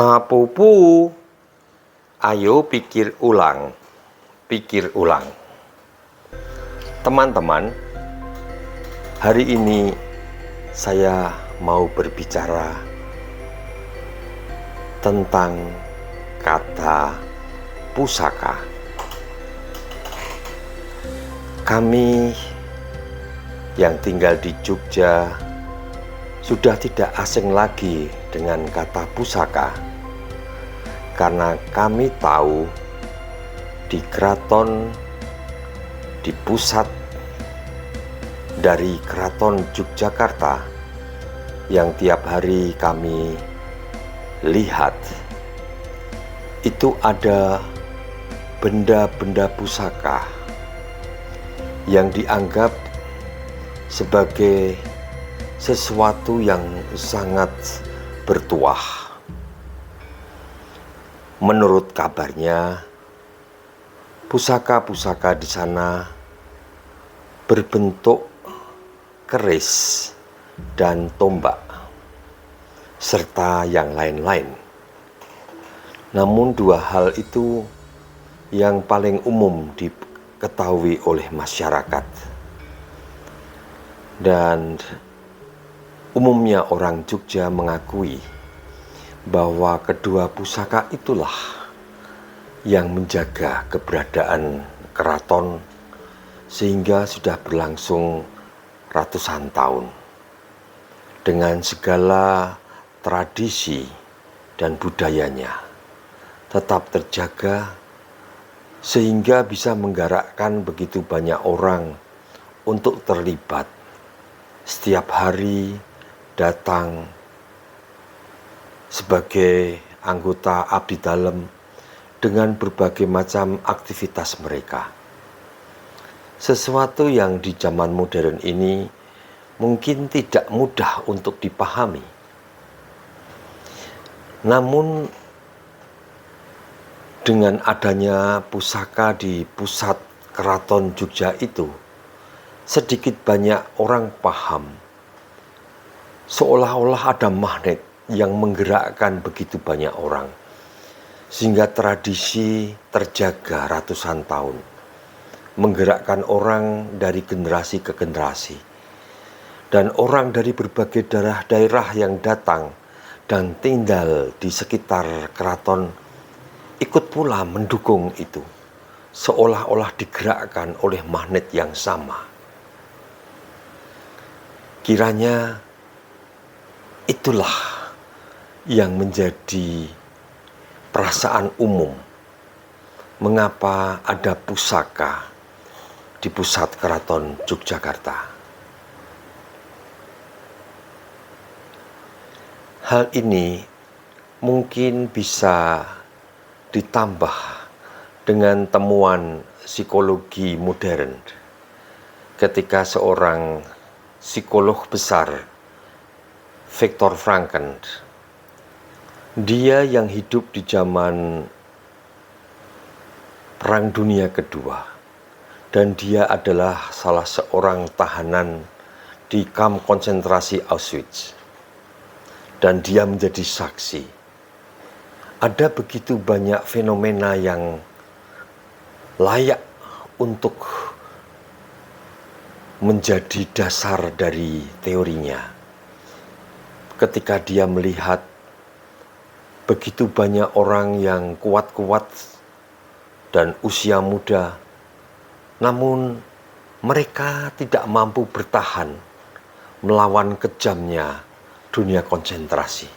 Pupu, ayo pikir ulang, pikir ulang. Teman-teman, hari ini saya mau berbicara tentang kata pusaka. Kami yang tinggal di Jogja sudah tidak asing lagi dengan kata pusaka, karena kami tahu di keraton, di pusat dari keraton Yogyakarta yang tiap hari kami lihat, itu ada benda-benda pusaka yang dianggap sebagai sesuatu yang sangat bertuah. Menurut kabarnya, pusaka-pusaka di sana berbentuk keris dan tombak, serta yang lain-lain. Namun dua hal itu yang paling umum diketahui oleh masyarakat. Dan umumnya orang Jogja mengakui bahwa kedua pusaka itulah yang menjaga keberadaan keraton sehingga sudah berlangsung ratusan tahun dengan segala tradisi dan budayanya tetap terjaga sehingga bisa menggerakkan begitu banyak orang untuk terlibat setiap hari datang sebagai anggota abdi dalem dengan berbagai macam aktivitas mereka. Sesuatu yang di zaman modern ini mungkin tidak mudah untuk dipahami. Namun dengan adanya pusaka di pusat keraton Jogja itu, sedikit banyak orang paham seolah-olah ada magnet yang menggerakkan begitu banyak orang sehingga tradisi terjaga ratusan tahun, menggerakkan orang dari generasi ke generasi, dan orang dari berbagai daerah yang datang dan tinggal di sekitar keraton ikut pula mendukung itu, seolah-olah digerakkan oleh magnet yang sama. Kiranya itulah yang menjadi perasaan umum mengapa ada pusaka di pusat keraton Yogyakarta. Hal ini mungkin bisa ditambah dengan temuan psikologi modern ketika seorang psikolog besar, Viktor Frankl, dia yang hidup di zaman Perang Dunia Kedua, dan dia adalah salah seorang tahanan di kamp konsentrasi Auschwitz, dan dia menjadi saksi. Ada begitu banyak fenomena yang layak untuk menjadi dasar dari teorinya. Ketika dia melihat begitu banyak orang yang kuat-kuat dan usia muda, namun mereka tidak mampu bertahan melawan kejamnya dunia konsentrasi.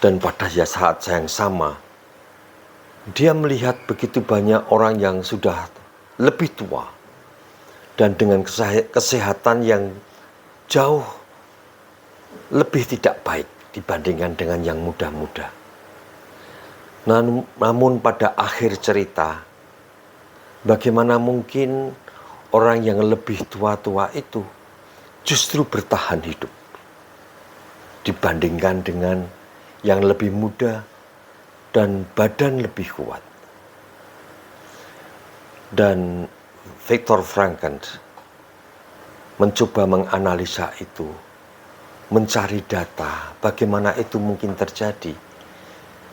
Dan pada saat yang sama, dia melihat begitu banyak orang yang sudah lebih tua dan dengan kesehatan yang jauh lebih tidak baik dibandingkan dengan yang muda-muda. Namun pada akhir cerita, bagaimana mungkin orang yang lebih tua-tua itu justru bertahan hidup dibandingkan dengan yang lebih muda dan badan lebih kuat. Dan Viktor Frankl mencoba menganalisa itu mencari data bagaimana itu mungkin terjadi.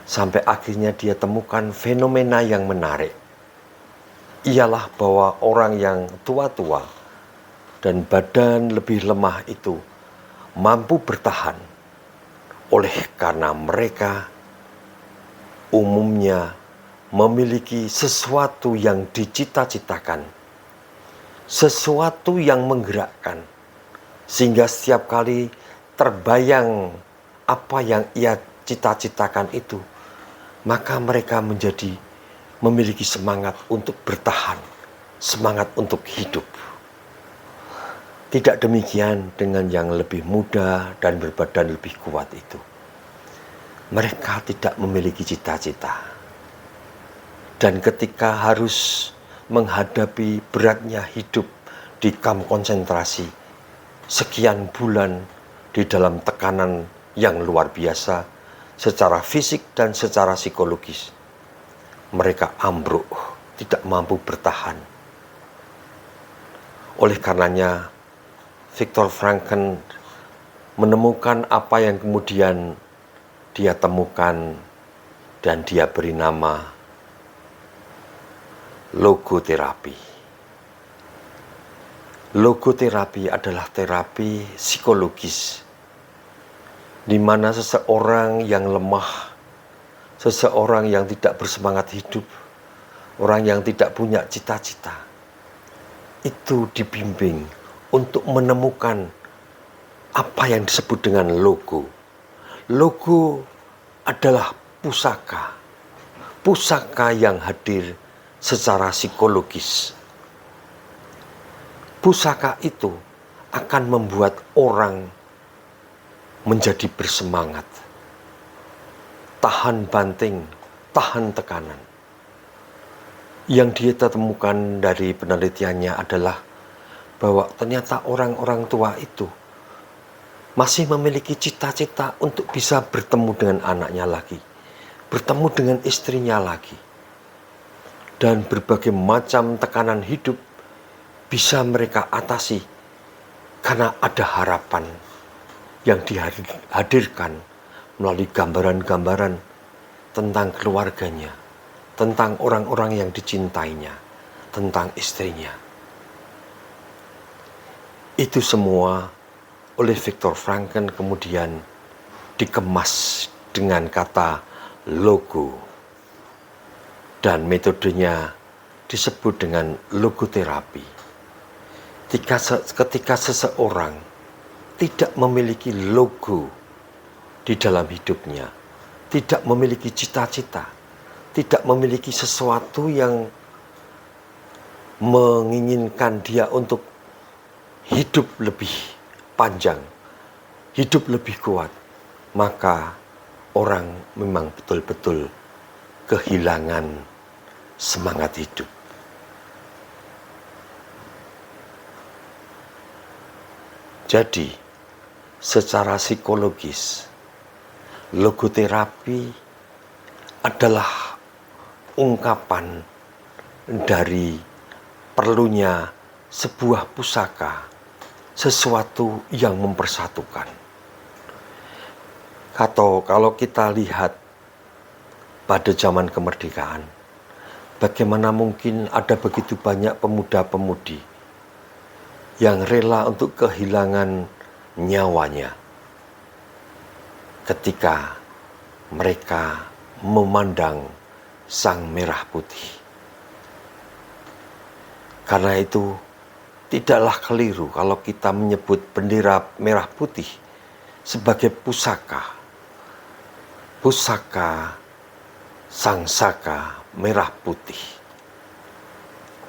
Sampai akhirnya dia temukan fenomena yang menarik. Ialah bahwa orang yang tua-tua dan badan lebih lemah itu mampu bertahan oleh karena mereka umumnya memiliki sesuatu yang dicita-citakan, sesuatu yang menggerakkan, sehingga setiap kali terbayang apa yang ia cita-citakan itu, maka mereka memiliki semangat untuk bertahan, semangat untuk hidup. Tidak demikian dengan yang lebih muda dan berbadan lebih kuat itu. Mereka tidak memiliki cita-cita. Dan ketika harus menghadapi beratnya hidup di kamp konsentrasi, sekian bulan di dalam tekanan yang luar biasa, secara fisik dan secara psikologis, mereka ambruk, tidak mampu bertahan. Oleh karenanya, Viktor Frankl menemukan apa yang kemudian dia temukan dan dia beri nama logoterapi. Logoterapi adalah terapi psikologis di mana seseorang yang lemah, seseorang yang tidak bersemangat hidup, orang yang tidak punya cita-cita, itu dibimbing untuk menemukan apa yang disebut dengan logo. Logo adalah pusaka. Pusaka yang hadir secara psikologis. Pusaka itu akan membuat orang menjadi bersemangat. Tahan banting, tahan tekanan. Yang dia temukan dari penelitiannya adalah bahwa ternyata orang-orang tua itu masih memiliki cita-cita untuk bisa bertemu dengan anaknya lagi, bertemu dengan istrinya lagi. Dan berbagai macam tekanan hidup bisa mereka atasi karena ada harapan yang dihadirkan melalui gambaran-gambaran tentang keluarganya, tentang orang-orang yang dicintainya, tentang istrinya. Itu semua oleh Viktor Frankl kemudian dikemas dengan kata logo. Dan metodenya disebut dengan logoterapi. Ketika seseorang tidak memiliki logo di dalam hidupnya, tidak memiliki cita-cita, tidak memiliki sesuatu yang menginginkan dia untuk hidup lebih panjang, hidup lebih kuat, maka orang memang betul-betul kehilangan semangat hidup. Jadi, secara psikologis, logoterapi adalah ungkapan dari perlunya sebuah pusaka, sesuatu yang mempersatukan. Atau kalau kita lihat pada zaman kemerdekaan, bagaimana mungkin ada begitu banyak pemuda-pemudi yang rela untuk kehilangan nyawanya ketika mereka memandang sang merah putih. Karena itu, tidaklah keliru kalau kita menyebut bendera merah putih sebagai pusaka. Pusaka sang saka merah putih.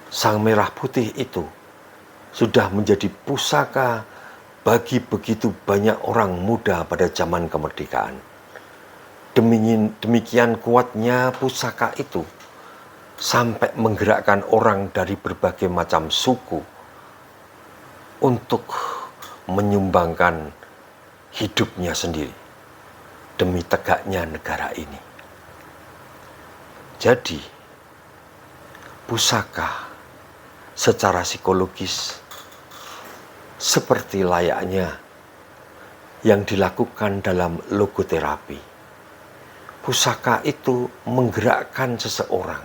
Sang merah putih itu sudah menjadi pusaka bagi begitu banyak orang muda pada zaman kemerdekaan. Demikian kuatnya pusaka itu sampai menggerakkan orang dari berbagai macam suku untuk menyumbangkan hidupnya sendiri demi tegaknya negara ini. Jadi, pusaka secara psikologis seperti layaknya yang dilakukan dalam logoterapi. Pusaka itu menggerakkan seseorang.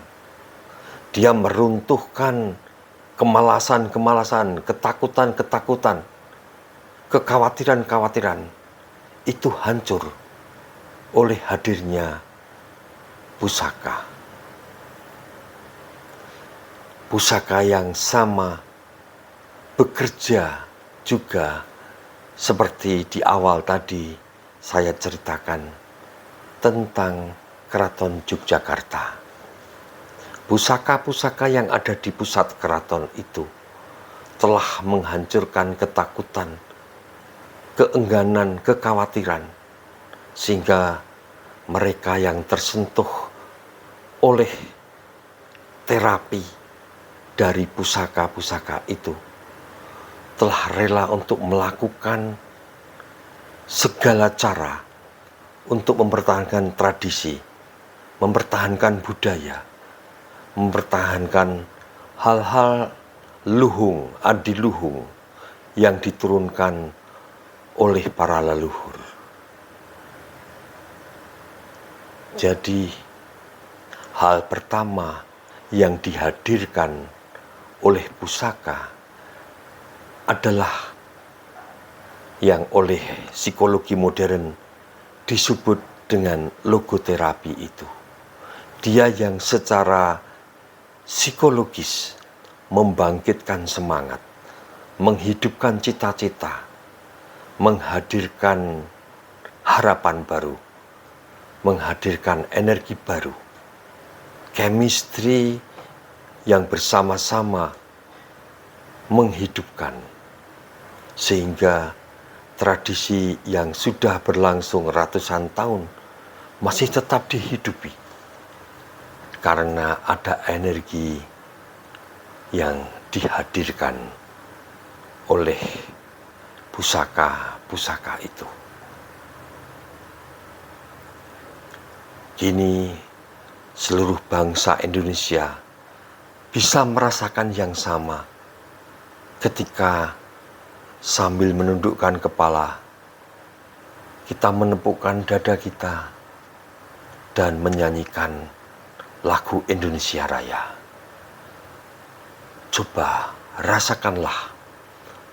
Dia meruntuhkan kemalasan-kemalasan, ketakutan-ketakutan, kekhawatiran-kekhawatiran. Itu hancur oleh hadirnya pusaka. Pusaka yang sama bekerja juga seperti di awal tadi saya ceritakan tentang Keraton Yogyakarta. Pusaka-pusaka yang ada di pusat keraton itu telah menghancurkan ketakutan, keengganan, kekhawatiran, sehingga mereka yang tersentuh oleh terapi dari pusaka-pusaka itu telah rela untuk melakukan segala cara untuk mempertahankan tradisi, mempertahankan budaya, mempertahankan hal-hal luhung, adiluhung yang diturunkan oleh para leluhur. Jadi hal pertama yang dihadirkan oleh pusaka adalah yang oleh psikologi modern disebut dengan logoterapi itu. Dia yang secara psikologis membangkitkan semangat, menghidupkan cita-cita, menghadirkan harapan baru, menghadirkan energi baru, chemistry yang bersama-sama menghidupkan, sehingga tradisi yang sudah berlangsung ratusan tahun masih tetap dihidupi karena ada energi yang dihadirkan oleh pusaka-pusaka itu. Kini seluruh bangsa Indonesia bisa merasakan yang sama ketika sambil menundukkan kepala kita menepukkan dada kita dan menyanyikan lagu Indonesia Raya. Coba rasakanlah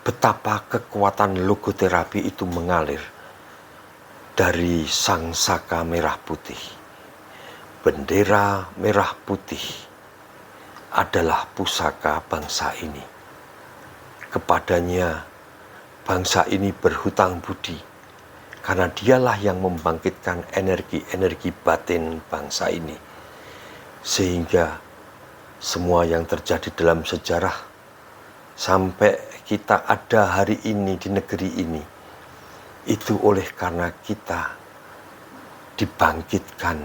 betapa kekuatan logoterapi itu mengalir dari sang saka merah putih. Bendera merah putih adalah pusaka bangsa ini. Kepadanya bangsa ini berhutang budi karena dialah yang membangkitkan energi-energi batin bangsa ini. Sehingga semua yang terjadi dalam sejarah sampai kita ada hari ini di negeri ini, itu oleh karena kita dibangkitkan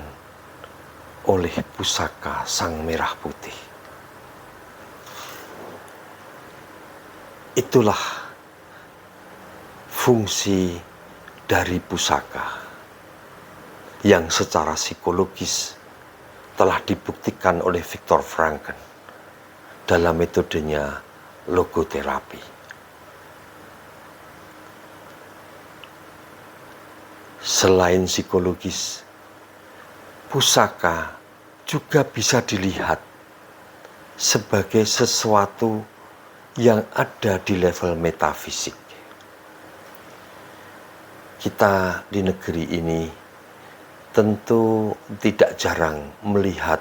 oleh pusaka sang merah putih. Itulah fungsi dari pusaka yang secara psikologis telah dibuktikan oleh Viktor Frankl dalam metodenya logoterapi. Selain psikologis, pusaka juga bisa dilihat sebagai sesuatu yang ada di level metafisik. Kita di negeri ini tentu tidak jarang melihat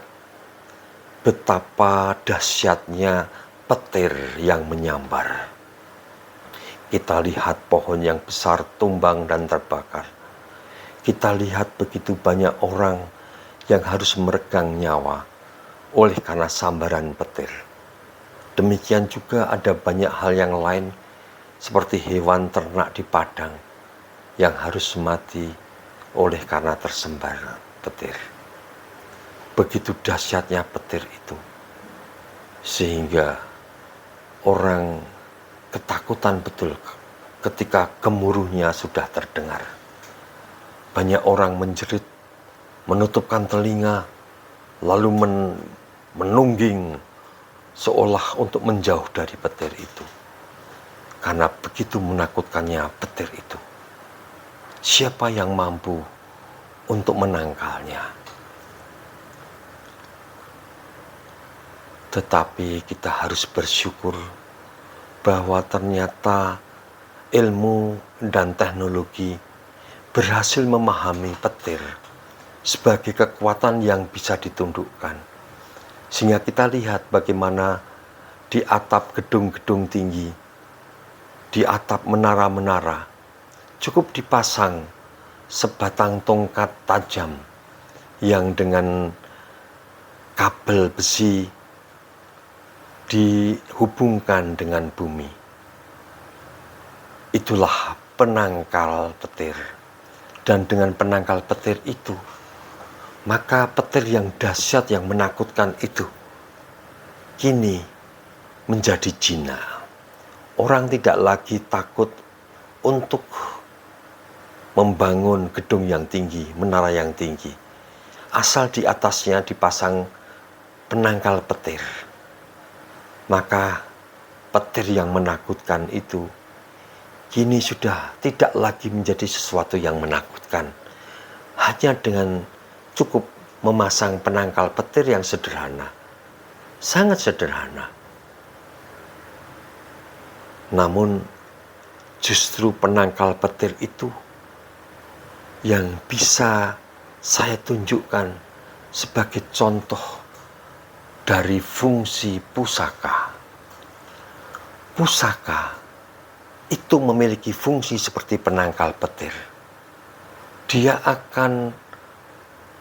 betapa dahsyatnya petir yang menyambar. Kita lihat pohon yang besar tumbang dan terbakar. Kita lihat begitu banyak orang yang harus meregang nyawa oleh karena sambaran petir. Demikian juga ada banyak hal yang lain seperti hewan ternak di padang yang harus mati oleh karena tersembar petir. Begitu dahsyatnya petir itu, sehingga orang ketakutan betul ketika gemuruhnya sudah terdengar. Banyak orang menjerit, menutupkan telinga, lalu menungging seolah untuk menjauh dari petir itu. Karena begitu menakutkannya petir itu. siapa yang mampu untuk menangkalnya. Tetapi kita harus bersyukur bahwa ternyata ilmu dan teknologi berhasil memahami petir sebagai kekuatan yang bisa ditundukkan. Sehingga kita lihat bagaimana di atap gedung-gedung tinggi, di atap menara-menara, cukup dipasang sebatang tongkat tajam yang dengan kabel besi dihubungkan dengan bumi. Itulah penangkal petir. Dan dengan penangkal petir itu, maka petir yang dahsyat, yang menakutkan itu, kini menjadi jinak. Orang tidak lagi takut untuk membangun gedung yang tinggi, menara yang tinggi, asal di atasnya dipasang penangkal petir. Maka petir yang menakutkan itu kini sudah tidak lagi menjadi sesuatu yang menakutkan. Hanya dengan cukup memasang penangkal petir yang sederhana, sangat sederhana. Namun justru penangkal petir itu yang bisa saya tunjukkan sebagai contoh dari fungsi pusaka. Pusaka itu memiliki fungsi seperti penangkal petir. Dia akan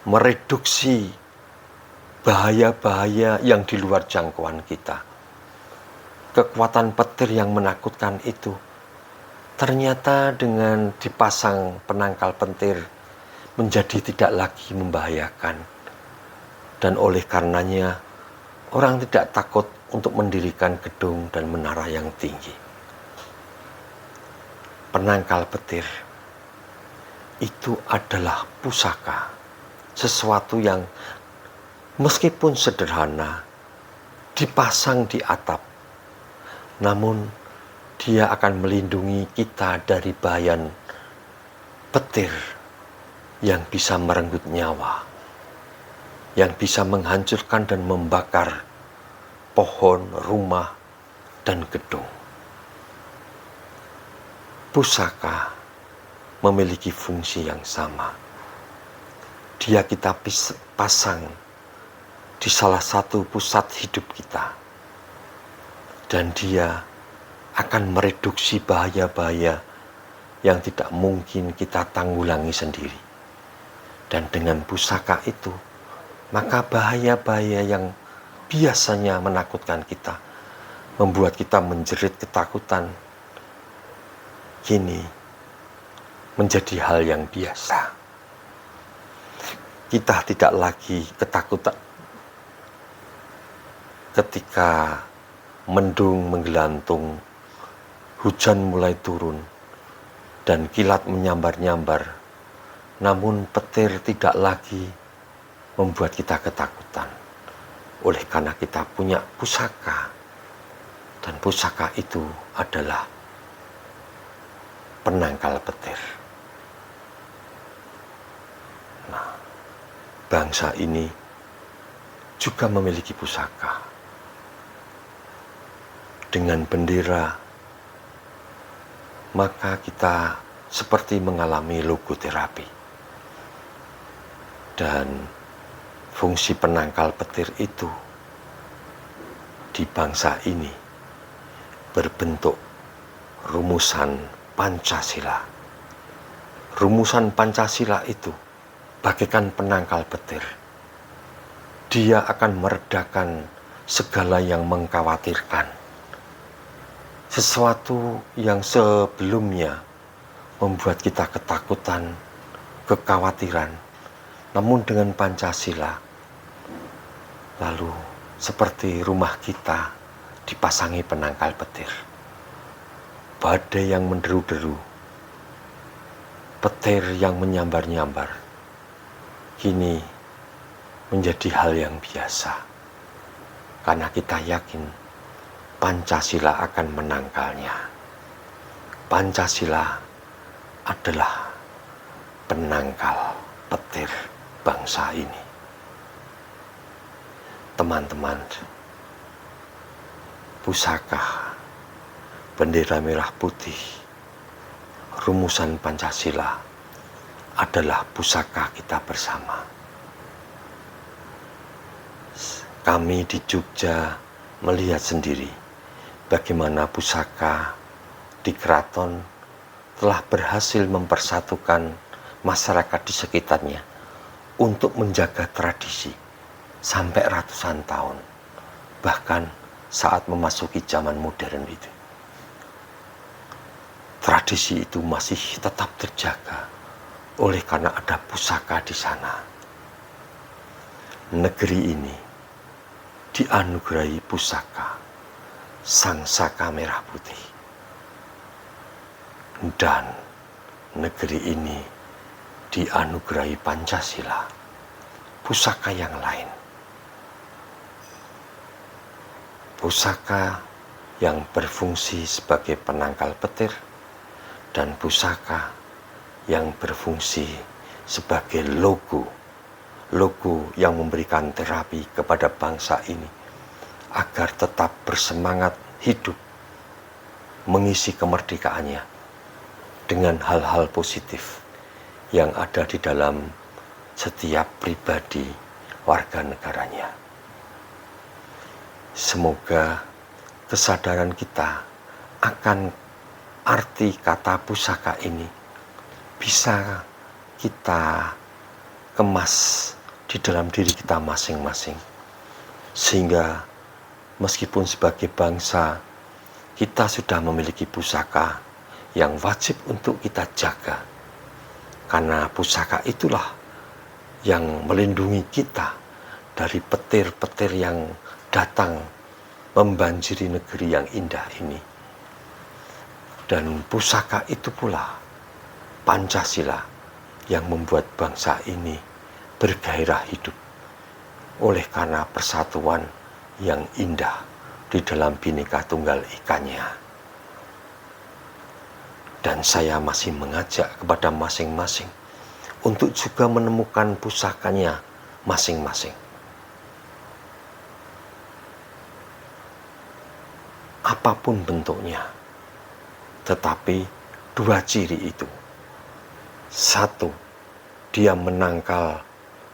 mereduksi bahaya-bahaya yang di luar jangkauan kita. Kekuatan petir yang menakutkan itu ternyata dengan dipasang penangkal petir menjadi tidak lagi membahayakan. Dan oleh karenanya orang tidak takut untuk mendirikan gedung dan menara yang tinggi. Penangkal petir itu adalah pusaka, sesuatu yang meskipun sederhana dipasang di atap, namun dia akan melindungi kita dari bayan petir yang bisa merenggut nyawa, yang bisa menghancurkan dan membakar pohon, rumah, dan gedung. Pusaka memiliki fungsi yang sama. Dia kita pasang di salah satu pusat hidup kita. Dan dia akan mereduksi bahaya-bahaya yang tidak mungkin kita tanggulangi sendiri. Dan dengan pusaka itu, maka bahaya-bahaya yang biasanya menakutkan kita, membuat kita menjerit ketakutan, kini menjadi hal yang biasa. Kita tidak lagi ketakutan ketika mendung menggelantung, hujan mulai turun, dan kilat menyambar-nyambar. Namun petir tidak lagi membuat kita ketakutan. Oleh karena kita punya pusaka, dan pusaka itu adalah penangkal petir. Nah, bangsa ini juga memiliki pusaka. Dengan bendera, maka kita seperti mengalami logoterapi. Dan fungsi penangkal petir itu di bangsa ini berbentuk rumusan Pancasila. Rumusan Pancasila itu bagaikan penangkal petir. Dia akan meredakan segala yang mengkhawatirkan. Sesuatu yang sebelumnya membuat kita ketakutan, kekhawatiran. Namun dengan Pancasila, lalu seperti rumah kita dipasangi penangkal petir. Badai yang menderu-deru, petir yang menyambar-nyambar, kini menjadi hal yang biasa. Karena kita yakin Pancasila akan menangkalnya. Pancasila adalah penangkal petir bangsa ini. Teman-teman, pusaka bendera merah putih, rumusan Pancasila adalah pusaka kita bersama. Kami di Jogja melihat sendiri bagaimana pusaka di keraton telah berhasil mempersatukan masyarakat di sekitarnya untuk menjaga tradisi sampai ratusan tahun, bahkan saat memasuki zaman modern itu. Tradisi itu masih tetap terjaga oleh karena ada pusaka di sana. Negeri ini dianugerahi pusaka Sang Saka Merah Putih. Dan negeri ini dianugerahi Pancasila, pusaka yang lain. Pusaka yang berfungsi sebagai penangkal petir dan pusaka yang berfungsi sebagai logo yang memberikan terapi kepada bangsa ini agar tetap bersemangat hidup, mengisi kemerdekaannya dengan hal-hal positif yang ada di dalam setiap pribadi warga negaranya. Semoga kesadaran kita akan arti kata pusaka ini bisa kita kemas di dalam diri kita masing-masing, sehingga meskipun sebagai bangsa kita sudah memiliki pusaka yang wajib untuk kita jaga, karena pusaka itulah yang melindungi kita dari petir-petir yang datang membanjiri negeri yang indah ini. Dan pusaka itu pula Pancasila yang membuat bangsa ini bergairah hidup oleh karena persatuan yang indah di dalam Bhinneka Tunggal Ika-nya. Dan saya masih mengajak kepada masing-masing untuk juga menemukan pusakanya masing-masing. Apapun bentuknya, tetapi dua ciri itu. Satu, dia menangkal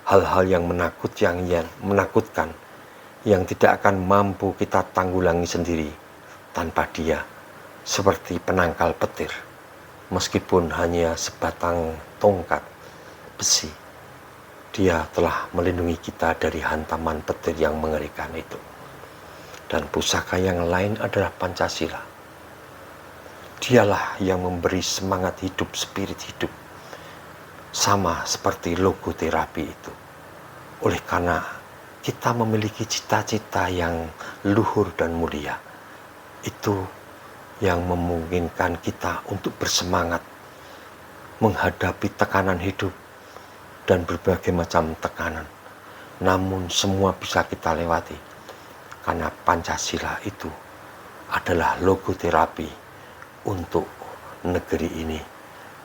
hal-hal yang menakutkan, yang tidak akan mampu kita tanggulangi sendiri tanpa dia, seperti penangkal petir, meskipun hanya sebatang tongkat besi, dia telah melindungi kita dari hantaman petir yang mengerikan itu. Dan pusaka yang lain adalah Pancasila. Dialah yang memberi semangat hidup, spirit hidup, sama seperti logo terapi itu. Oleh karena kita memiliki cita-cita yang luhur dan mulia, itu yang memungkinkan kita untuk bersemangat menghadapi tekanan hidup dan berbagai macam tekanan. Namun semua bisa kita lewati, karena Pancasila itu adalah logo terapi untuk negeri ini,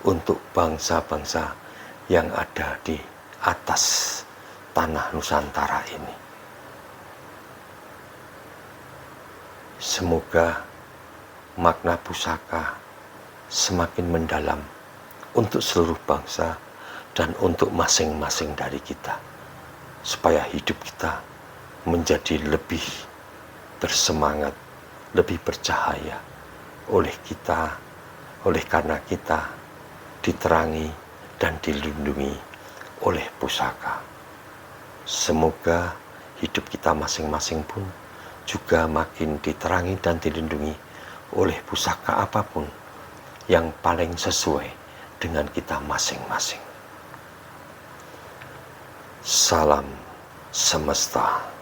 untuk bangsa-bangsa yang ada di atas tanah Nusantara ini. Semoga makna pusaka semakin mendalam untuk seluruh bangsa dan untuk masing-masing dari kita, supaya hidup kita menjadi lebih bersemangat, lebih bercahaya oleh karena kita diterangi dan dilindungi oleh pusaka. Semoga hidup kita masing-masing pun juga makin diterangi dan dilindungi oleh pusaka apapun yang paling sesuai dengan kita masing-masing. Salam semesta.